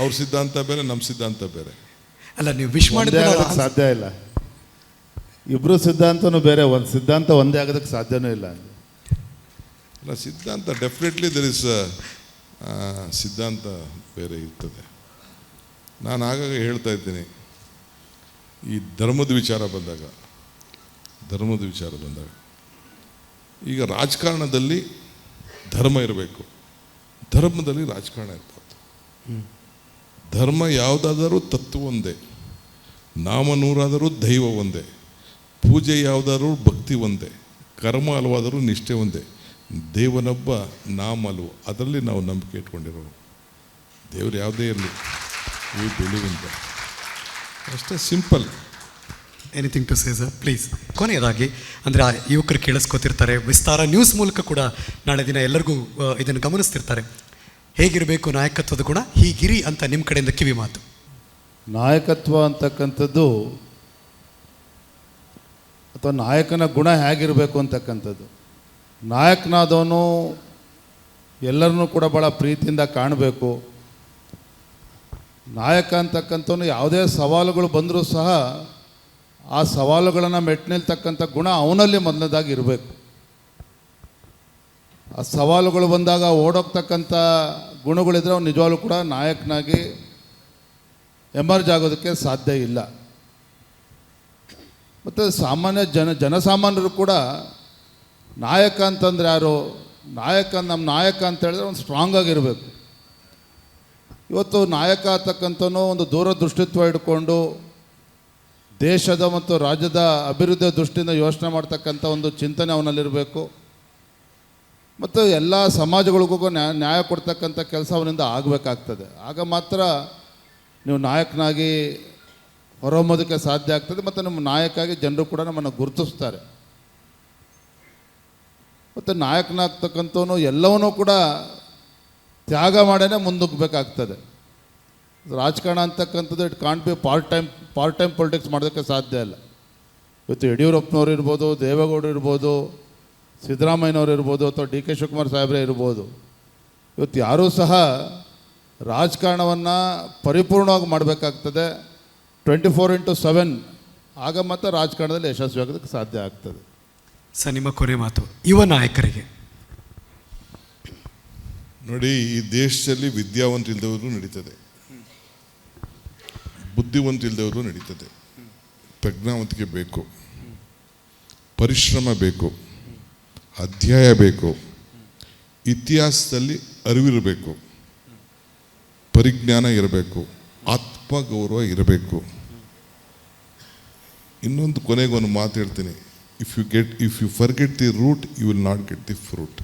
ಅವ್ರ ಸಿದ್ಧಾಂತ ಬೇರೆ, ನಮ್ಮ ಸಿದ್ಧಾಂತ ಬೇರೆ. ಅಲ್ಲ, ನೀವು ವಿಶ್ ಮಾಡಿದ್ರೆ ಸಾಧ್ಯ ಇಲ್ಲ. ಇಬ್ಬರು ಸಿದ್ಧಾಂತನೂ ಬೇರೆ, ಒಂದು ಸಿದ್ಧಾಂತ ಒಂದೇ ಆಗೋದಕ್ಕೆ ಸಾಧ್ಯನೂ ಇಲ್ಲ. ಅಲ್ಲ, ಸಿದ್ಧಾಂತ ಡೆಫಿನೆಟ್ಲಿ ದರ್ ಇಸ್ ಸಿದ್ಧಾಂತ ಬೇರೆ ಇರ್ತದೆ. ನಾನು ಆಗಾಗ ಹೇಳ್ತಾ ಇದ್ದೀನಿ, ಈ ಧರ್ಮದ ವಿಚಾರ ಬಂದಾಗ ಈಗ ರಾಜಕಾರಣದಲ್ಲಿ ಧರ್ಮ ಇರಬೇಕು, ಧರ್ಮದಲ್ಲಿ ರಾಜಕಾರಣ ಇರ್ಬಾರ್ದು. ಧರ್ಮ ಯಾವುದಾದರೂ ತತ್ವ ಒಂದೇ, ನಾಮ ನೂರಾದರೂ ದೈವ ಒಂದೇ, ಪೂಜೆ ಯಾವುದಾದ್ರೂ ಭಕ್ತಿ ಒಂದೇ, ಕರ್ಮ ಹಲವಾದರೂ ನಿಷ್ಠೆ ಒಂದೇ, ದೇವನೊಬ್ಬ ನಾಮ ಹಲವು. ಅದರಲ್ಲಿ ನಾವು ನಂಬಿಕೆ ಇಟ್ಕೊಂಡಿರೋರು. ದೇವರು ಯಾವುದೇ ಇರಲಿ, ಈ ಬೆಳಿವಿಂದ ಅಷ್ಟೇ, simple. Anything to say sir, please. ಕೊನೆಯದಾಗಿ ಅಂದರೆ ಆ ಯುವಕರು ಕೇಳಿಸ್ಕೊತಿರ್ತಾರೆ, ವಿಸ್ತಾರ ನ್ಯೂಸ್ ಮೂಲಕ ಕೂಡ ನಾಳೆ ದಿನ ಎಲ್ಲರಿಗೂ ಇದನ್ನು ಗಮನಿಸ್ತಿರ್ತಾರೆ. ಹೇಗಿರಬೇಕು ನಾಯಕತ್ವದ ಗುಣ, ಹೀಗಿರಿ ಅಂತ ನಿಮ್ಮ ಕಡೆಯಿಂದ ಕಿವಿ ಮಾತು. ನಾಯಕತ್ವ ಅಂತಕ್ಕಂಥದ್ದು ಅಥವಾ ನಾಯಕನ ಗುಣ ಹೇಗಿರಬೇಕು ಅಂತಕ್ಕಂಥದ್ದು, ನಾಯಕನಾದವನು ಎಲ್ಲರನ್ನೂ ಕೂಡ ಭಾಳ ಪ್ರೀತಿಯಿಂದ ಕಾಣಬೇಕು. ನಾಯಕ ಅಂತಕ್ಕಂಥವನು ಯಾವುದೇ ಸವಾಲುಗಳು ಬಂದರೂ ಸಹ ಆ ಸವಾಲುಗಳನ್ನು ಮೆಟ್ನಿಲ್ತಕ್ಕಂಥ ಗುಣ ಅವನಲ್ಲಿ ಮೊದಲನೇದಾಗಿ ಇರಬೇಕು. ಆ ಸವಾಲುಗಳು ಬಂದಾಗ ಓಡೋಗ್ತಕ್ಕಂಥ ಗುಣಗಳಿದ್ರೆ ಅವ್ನು ನಿಜವಾಗ್ಲೂ ಕೂಡ ನಾಯಕನಾಗಿ ಎಮರ್ಜ್ ಆಗೋದಕ್ಕೆ ಸಾಧ್ಯ ಇಲ್ಲ. ಮತ್ತು ಜನಸಾಮಾನ್ಯರು ಕೂಡ ನಾಯಕ ಅಂತಂದರೆ ಯಾರು, ನಮ್ಮ ನಾಯಕ ಅಂತ ಹೇಳಿದ್ರೆ ಒಂದು ಸ್ಟ್ರಾಂಗ್ ಆಗಿರಬೇಕು. ಇವತ್ತು ನಾಯಕ ಅಂತಕ್ಕಂಥವನು ಒಂದು ದೂರದೃಷ್ಟಿತ್ವ ಇಟ್ಕೊಂಡು ದೇಶದ ಮತ್ತು ರಾಜ್ಯದ ಅಭಿವೃದ್ಧಿಯ ದೃಷ್ಟಿಯಿಂದ ಯೋಚನೆ ಮಾಡ್ತಕ್ಕಂಥ ಒಂದು ಚಿಂತನೆ ಅವನಲ್ಲಿರಬೇಕು. ಮತ್ತು ಎಲ್ಲ ಸಮಾಜಗಳಿಗೂ ನ್ಯಾಯ ಕೊಡ್ತಕ್ಕಂಥ ಕೆಲಸ ಅವನಿಂದ ಆಗಬೇಕಾಗ್ತದೆ. ಆಗ ಮಾತ್ರ ನೀವು ನಾಯಕನಾಗಿ ಹೊರಹೊಮ್ಮೋದಕ್ಕೆ ಸಾಧ್ಯ ಆಗ್ತದೆ. ಮತ್ತು ನಿಮ್ಮ ನಾಯಕಾಗಿ ಜನರು ಕೂಡ ನಮ್ಮನ್ನು ಗುರುತಿಸ್ತಾರೆ. ಮತ್ತು ನಾಯಕನಾಗ್ತಕ್ಕಂಥವನು ಎಲ್ಲವನ್ನೂ ಕೂಡ ತ್ಯಾಗ ಮಾಡೇ ಮುಂದೋಗ್ಬೇಕಾಗ್ತದೆ. ರಾಜಕಾರಣ ಅಂತಕ್ಕಂಥದ್ದು it can't be part time politics ಮಾಡೋದಕ್ಕೆ ಸಾಧ್ಯ ಇಲ್ಲ. ಇವತ್ತು ಯಡಿಯೂರಪ್ಪನವ್ರು ಇರ್ಬೋದು, ದೇವೇಗೌಡರು ಇರ್ಬೋದು, ಸಿದ್ದರಾಮಯ್ಯನವರು ಇರ್ಬೋದು, ಅಥವಾ ಡಿ ಕೆ ಶಿವಕುಮಾರ್ ಸಾಹೇಬ್ರೇ ಇರ್ಬೋದು, ಇವತ್ತು ಯಾರೂ ಸಹ ರಾಜಕಾರಣವನ್ನು ಪರಿಪೂರ್ಣವಾಗಿ ಮಾಡಬೇಕಾಗ್ತದೆ. 24/7 ಆಗ ಮಾತ್ರ ರಾಜಕಾರಣದಲ್ಲಿ ಯಶಸ್ವಿ ಆಗೋದಕ್ಕೆ ಸಾಧ್ಯ ಆಗ್ತದೆ. ಸರ್, ನಿಮ್ಮ ಕೊನೆ ಮಾತು ಯುವ ನಾಯಕರಿಗೆ. ನೋಡಿ, ಈ ದೇಶದಲ್ಲಿ ವಿದ್ಯಾವಂತರಿಲ್ಲದವರು ನಡೀತದೆ, ಬುದ್ಧಿವಂತರಿಲ್ಲದವರು ನಡೀತದೆ. ಪ್ರಜ್ಞಾವಂತಿಕೆ ಬೇಕು, ಪರಿಶ್ರಮ ಬೇಕು, ಅಧ್ಯಾಯ ಬೇಕು, ಇತಿಹಾಸದಲ್ಲಿ ಅರಿವಿರಬೇಕು, ಪರಿಜ್ಞಾನ ಇರಬೇಕು, ಆತ್ಮಗೌರವ ಇರಬೇಕು. ಇನ್ನೊಂದು ಕೊನೆಗೊಂದು ಮಾತು ಹೇಳ್ತೀನಿ, if you forget the root you will not get the fruit.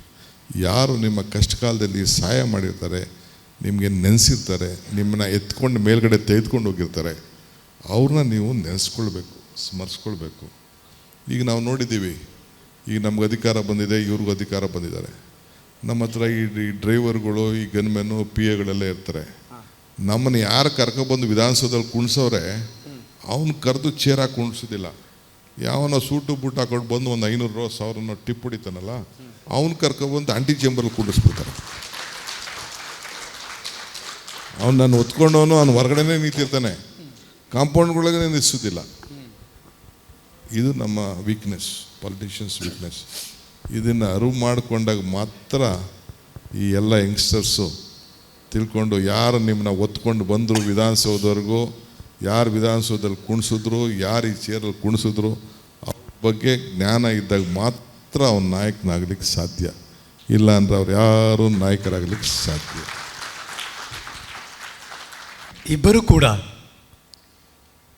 ಯಾರು ನಿಮ್ಮ ಕಷ್ಟ ಕಾಲದಲ್ಲಿ ಸಹಾಯ ಮಾಡಿರ್ತಾರೆ, ನಿಮಗೆ ನೆನೆಸಿರ್ತಾರೆ, ನಿಮ್ಮನ್ನ ಎತ್ಕೊಂಡು ಮೇಲ್ಗಡೆ ತೆಗೆದುಕೊಂಡು ಹೋಗಿರ್ತಾರೆ, ಅವ್ರನ್ನ ನೀವು ನೆನೆಸ್ಕೊಳ್ಬೇಕು, ಸ್ಮರಿಸ್ಕೊಳ್ಬೇಕು. ಈಗ ನಾವು ನೋಡಿದ್ದೀವಿ, ಈಗ ನಮ್ಗೆ ಅಧಿಕಾರ ಬಂದಿದೆ, ಇವ್ರಿಗೂ ಅಧಿಕಾರ ಬಂದಿದ್ದಾರೆ. ನಮ್ಮ ಹತ್ರ ಈ ಡ್ರೈವರ್ಗಳು, ಈ ಗನ್ಮೆನ್ನು, ಪಿ ಎಗಳೆಲ್ಲ ಇರ್ತಾರೆ. ನಮ್ಮನ್ನು ಯಾರು ಕರ್ಕೊಬಂದು ವಿಧಾನಸೌಧದಲ್ಲಿ ಕುಣಿಸೋರೆ, ಅವನು ಕರೆದು ಚೇರ್ ಹಾಕಿ ಕುಣಿಸೋದಿಲ್ಲ. ಯಾವನೋ ಸೂಟು ಬೂಟ್ ಹಾಕೊಂಡು ಬಂದು ಒಂದು 500 1000 ಟಿಪ್ ಹೊಡಿತಾನಲ್ಲ, ಅವನು ಕರ್ಕೊಬಂದು ಆಂಟಿ ಚೇಂಬರಲ್ಲಿ ಕುಂಡಿಸ್ಬಿಡ್ತಾರೆ. ಅವ್ನು ನಾನು ಒತ್ಕೊಂಡವನು ಅವ್ನು ಹೊರಗಡೆನೇ ನಿಂತಿರ್ತಾನೆ, ಕಾಂಪೌಂಡ್ಗಳಿಗೆ ನಿಲ್ಲಿಸೋದಿಲ್ಲ. ಇದು ನಮ್ಮ ವೀಕ್ನೆಸ್, ಪಾಲಿಟಿಷಿಯನ್ಸ್ ವೀಕ್ನೆಸ್. ಇದನ್ನು ಅರಿವು ಮಾಡಿಕೊಂಡಾಗ ಮಾತ್ರ ಈ ಎಲ್ಲ ಯಂಗ್ಸ್ಟರ್ಸು ತಿಳ್ಕೊಂಡು, ಯಾರು ನಿಮ್ಮನ್ನ ಒತ್ಕೊಂಡು ಬಂದರು ವಿಧಾನಸೌಧವರೆಗೂ, ಯಾರು ವಿಧಾನಸೌಧದಲ್ಲಿ ಕುಣಿಸಿದ್ರು, ಯಾರು ಈ ಚೇರಲ್ಲಿ ಕುಣಿಸಿದ್ರು, ಅವ್ರ ಬಗ್ಗೆ ಜ್ಞಾನ ಇದ್ದಾಗ ಮಾತ್ರ ಅವ್ನ ನಾಯಕನಾಗಲಿಕ್ಕೆ ಸಾಧ್ಯ. ಇಲ್ಲ ಅಂದರೆ ಅವ್ರು ಯಾರೂ ನಾಯಕರಾಗಲಿಕ್ಕೆ ಸಾಧ್ಯ. ಇಬ್ಬರು ಕೂಡ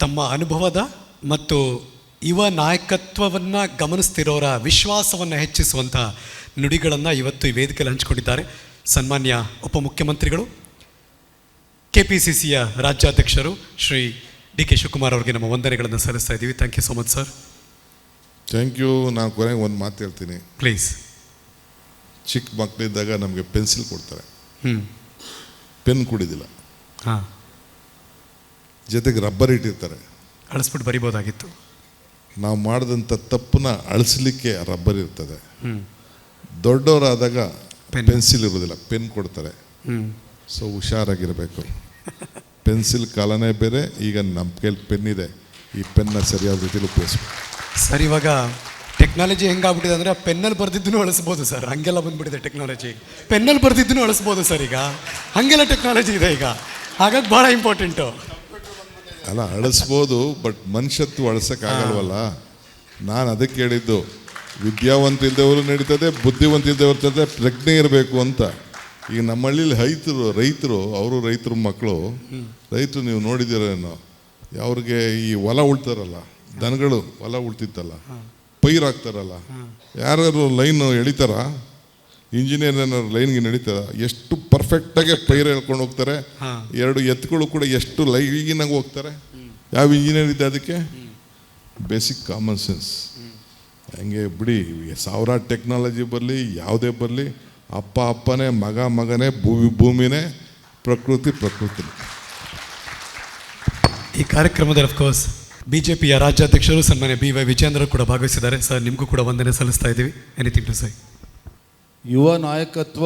ತಮ್ಮ ಅನುಭವದ ಮತ್ತು ಯುವ ನಾಯಕತ್ವವನ್ನು ಗಮನಿಸ್ತಿರೋರ ವಿಶ್ವಾಸವನ್ನು ಹೆಚ್ಚಿಸುವಂಥ ನುಡಿಗಳನ್ನು ಇವತ್ತು ಈ ವೇದಿಕೆಯಲ್ಲಿ ಹಂಚಿಕೊಂಡಿದ್ದಾರೆ. ಸನ್ಮಾನ್ಯ ಉಪಮುಖ್ಯಮಂತ್ರಿಗಳು, KPCCಯ ರಾಜ್ಯಾಧ್ಯಕ್ಷರು ಶ್ರೀ ಡಿ ಕೆ ಶಿವಕುಮಾರ್ ಅವರಿಗೆ ನಮ್ಮ ವಂದನೆಗಳನ್ನು ಸಲ್ಲಿಸ್ತಾ ಇದ್ದೀವಿ. Thank you so much sir. Thank you. ನಾನು ಕೊನೆಗೆ ಒಂದು ಮಾತು ಹೇಳ್ತೀನಿ, ಪ್ಲೀಸ್. ಚಿಕ್ಕ ಮಕ್ಕಳಿದ್ದಾಗ ನಮಗೆ ಪೆನ್ಸಿಲ್ ಕೊಡ್ತಾರೆ, ಪೆನ್ ಕುಡಿದಿಲ್ಲ, ಜೊತೆಗೆ ರಬ್ಬರ್ ಇಟ್ಟಿರ್ತಾರೆ, ಅಳಿಸ್ಬಿಟ್ಟು ಬರಿಬೋದಾಗಿತ್ತು. ನಾವು ಮಾಡಿದಂಥ ತಪ್ಪನ್ನ ಅಳಿಸ್ಲಿಕ್ಕೆ ರಬ್ಬರ್ ಇರ್ತದೆ. ದೊಡ್ಡವರಾದಾಗ ಪೆನ್ಸಿಲ್ ಇರೋದಿಲ್ಲ, ಪೆನ್ ಕೊಡ್ತಾರೆ. ಸೊ ಹುಷಾರಾಗಿರಬೇಕು. ಪೆನ್ಸಿಲ್ ಕಾಲನೇ ಬೇರೆ, ಈಗ ನಮ್ಮ ಕೈಲಿ ಪೆನ್ ಇದೆ, ಈ ಪೆನ್ನ ಸರಿಯಾದ ರೀತಿಯಲ್ಲಿ ಉಪಯೋಗಿಸ್ಬೇಕು. ಸರ್ ಇವಾಗ ಟೆಕ್ನಾಲಜಿ ಹೆಂಗಾಗ್ಬಿಟ್ಟಿದೆ ಅಂದರೆ ಪೆನ್ನಲ್ಲಿ ಬರೆದಿದ್ದನ್ನು ಅಳಿಸ್ಬೋದು ಸರ್, ಹಂಗೆಲ್ಲ ಬಂದ್ಬಿಟ್ಟಿದೆ ಟೆಕ್ನಾಲಜಿ. ಪೆನ್ನಲ್ಲಿ ಬರೆದಿದ್ದನ್ನು ಅಳಿಸ್ಬೋದು ಸರ್ ಈಗ, ಹಾಗೆಲ್ಲ ಟೆಕ್ನಾಲಜಿ ಇದೆ ಈಗ, ಹಾಗಾಗಿ ಭಾಳ ಇಂಪಾರ್ಟೆಂಟು. ಅಲ್ಲ ಅಳಿಸ್ಬೋದು, ಬಟ್ ಮನುಷ್ಯತ್ವ ಅಳಿಸೋಕ್ಕಾಗಲ್ವಲ್ಲ. ನಾನು ಅದಕ್ಕೆ ಹೇಳಿದ್ದು, ವಿದ್ಯಾವಂತ ಇಲ್ದವರು ನಡೀತದೆ, ಬುದ್ಧಿವಂತ ಇಲ್ದವ್ರು ಇರ್ತದೆ, ಪ್ರಜ್ಞೆ ಇರಬೇಕು ಅಂತ. ಈಗ ನಮ್ಮ ಹಳ್ಳಿಲಿ ರೈತರು ಅವರು ರೈತರ ಮಕ್ಕಳು, ರೈತರು ನೀವು ನೋಡಿದ್ದೀರೇನೋ, ಅವ್ರಿಗೆ ಈ ಹೊಲ ಉಳ್ತಾರಲ್ಲ, ದನಗಳು ಹೊಲ ಉಳ್ತಿತ್ತಲ್ಲ, ಪೈರು ಹಾಕ್ತಾರಲ್ಲ, ಯಾರು ಲೈನ್ ಎಳಿತಾರ, ಇಂಜಿನಿಯರ್ ಏನಾರು ಲೈನ್ಗೆ ನಡೀತಾರ, ಎಷ್ಟು ಪರ್ಫೆಕ್ಟಾಗಿ ಪೈರು ಹೇಳ್ಕೊಂಡು ಹೋಗ್ತಾರೆ. 2 ಎತ್ತುಗಳು ಕೂಡ ಎಷ್ಟು ಲೈನಾಗಿ ಹೋಗ್ತಾರೆ. ಯಾವ ಇಂಜಿನಿಯರ್ ಇದೆ ಅದಕ್ಕೆ? Basic common sense. ಹಂಗೆ ಬಿಡಿ, 1000 ಟೆಕ್ನಾಲಜಿ ಬರಲಿ, ಯಾವುದೇ ಬರಲಿ, ಅಪ್ಪನೇ, ಮಗನೇ, ಭೂಮಿನೇ, ಪ್ರಕೃತಿ. ಈ ಕಾರ್ಯಕ್ರಮದಲ್ಲಿ ಅಫ್ಕೋರ್ಸ್ BJPಯ ರಾಜ್ಯಾಧ್ಯಕ್ಷರು ಸನ್ಮಾನ್ಯ BY ವಿಜೇಂದ್ರ ಕೂಡ ಭಾಗವಹಿಸಿದ್ದಾರೆ. ಸರ್ ನಿಮಗೂ ಕೂಡ ವಂದನೆ ಸಲ್ಲಿಸ್ತಾ ಇದ್ದೀವಿ. Anything to say? ಯುವ ನಾಯಕತ್ವ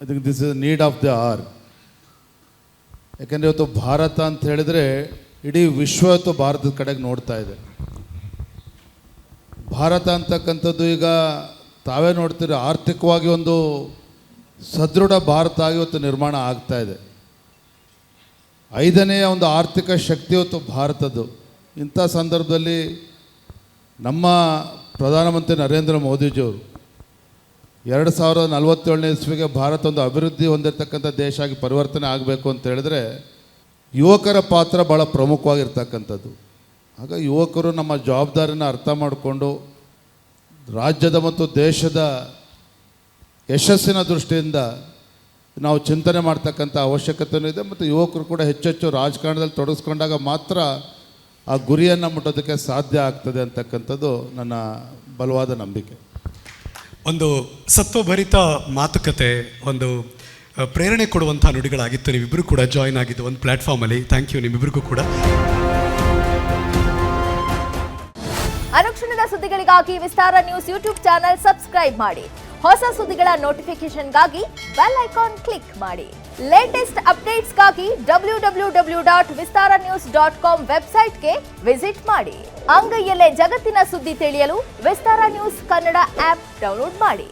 I think this is need of the hour. ಯಾಕೆಂದರೆ ಇವತ್ತು ಭಾರತ ಅಂತ ಹೇಳಿದರೆ ಇಡೀ ವಿಶ್ವ ಇವತ್ತು ಭಾರತದ ಕಡೆಗೆ ನೋಡ್ತಾ ಇದೆ. ಭಾರತ ಅಂತಕ್ಕಂಥದ್ದು ಈಗ ತಾವೇ ನೋಡ್ತೀರಿ, ಆರ್ಥಿಕವಾಗಿ ಒಂದು ಸದೃಢ ಭಾರತ ಆಗಿ ಇವತ್ತು ನಿರ್ಮಾಣ ಆಗ್ತಾ ಇದೆ. 5ನೇ ಒಂದು ಆರ್ಥಿಕ ಶಕ್ತಿ ಇವತ್ತು ಭಾರತದ್ದು. ಇಂಥ ಸಂದರ್ಭದಲ್ಲಿ ನಮ್ಮ ಪ್ರಧಾನಮಂತ್ರಿ ನರೇಂದ್ರ ಮೋದಿಜಿಯವರು 2047ನೇ ಇಸ್ವಿಗೆ ಭಾರತ ಒಂದು ಅಭಿವೃದ್ಧಿ ಹೊಂದಿರತಕ್ಕಂಥ ದೇಶ ಆಗಿ ಪರಿವರ್ತನೆ ಆಗಬೇಕು ಅಂತ ಹೇಳಿದ್ರೆ ಯುವಕರ ಪಾತ್ರ ಭಾಳ ಪ್ರಮುಖವಾಗಿರ್ತಕ್ಕಂಥದ್ದು. ಆಗ ಯುವಕರು ನಮ್ಮ ಜವಾಬ್ದಾರಿನ ಅರ್ಥ ಮಾಡಿಕೊಂಡು ರಾಜ್ಯದ ಮತ್ತು ದೇಶದ ಯಶಸ್ಸಿನ ದೃಷ್ಟಿಯಿಂದ ನಾವು ಚಿಂತನೆ ಮಾಡ್ತಕ್ಕಂಥ ಅವಶ್ಯಕತೆಯೂ ಇದೆ. ಮತ್ತು ಯುವಕರು ಕೂಡ ಹೆಚ್ಚೆಚ್ಚು ರಾಜಕಾರಣದಲ್ಲಿ ತೊಡಗಿಸ್ಕೊಂಡಾಗ ಮಾತ್ರ ಆ ಗುರಿಯನ್ನು ಮುಟ್ಟೋದಕ್ಕೆ ಸಾಧ್ಯ ಆಗ್ತದೆ ಅಂತಕ್ಕಂಥದ್ದು ನನ್ನ ಬಲವಾದ ನಂಬಿಕೆ. ಒಂದು ಸತ್ವಭರಿತ ಮಾತುಕತೆ, ಒಂದು ಪ್ರೇರಣೆ ಕೊಡುವಂಥ ನುಡಿಗಳಾಗಿತ್ತು. ನೀವಿಬ್ಬರು ಕೂಡ ಜಾಯಿನ್ ಆಗಿದ್ದು ಒಂದು ಪ್ಲ್ಯಾಟ್ಫಾರ್ಮಲ್ಲಿ. ಥ್ಯಾಂಕ್ ಯು ನಿಮ್ಮಿಬ್ಬರಿಗೂ ಕೂಡ. ಅನುಕ್ಷಣದ ಸುದ್ದಿಗಳಿಗಾಗಿ ವಿಸ್ತಾರ ನ್ಯೂಸ್ ಯೂಟ್ಯೂಬ್ ಚಾನೆಲ್ ಸಬ್ಸ್ಕ್ರೈಬ್ ಮಾಡಿ. ಹೊಸ ಸುದ್ದಿಗಳ ನೋಟಿಫಿಕೇಶನ್ಗಾಗಿ ಬೆಲ್ ಐಕಾನ್ ಕ್ಲಿಕ್ ಮಾಡಿ. ಲೇಟೆಸ್ಟ್ ಅಪ್ಡೇಟ್ಸ್ಗಾಗಿ www.vistaranews.com ವೆಬ್ಸೈಟ್ಗೆ ವಿಸಿಟ್ ಮಾಡಿ. ಅಂಗೈಯಲ್ಲೇ ಜಗತ್ತಿನ ಸುದ್ದಿ ತಿಳಿಯಲು ವಿಸ್ತಾರ ನ್ಯೂಸ್ ಕನ್ನಡ ಆಪ್ ಡೌನ್ಲೋಡ್ ಮಾಡಿ.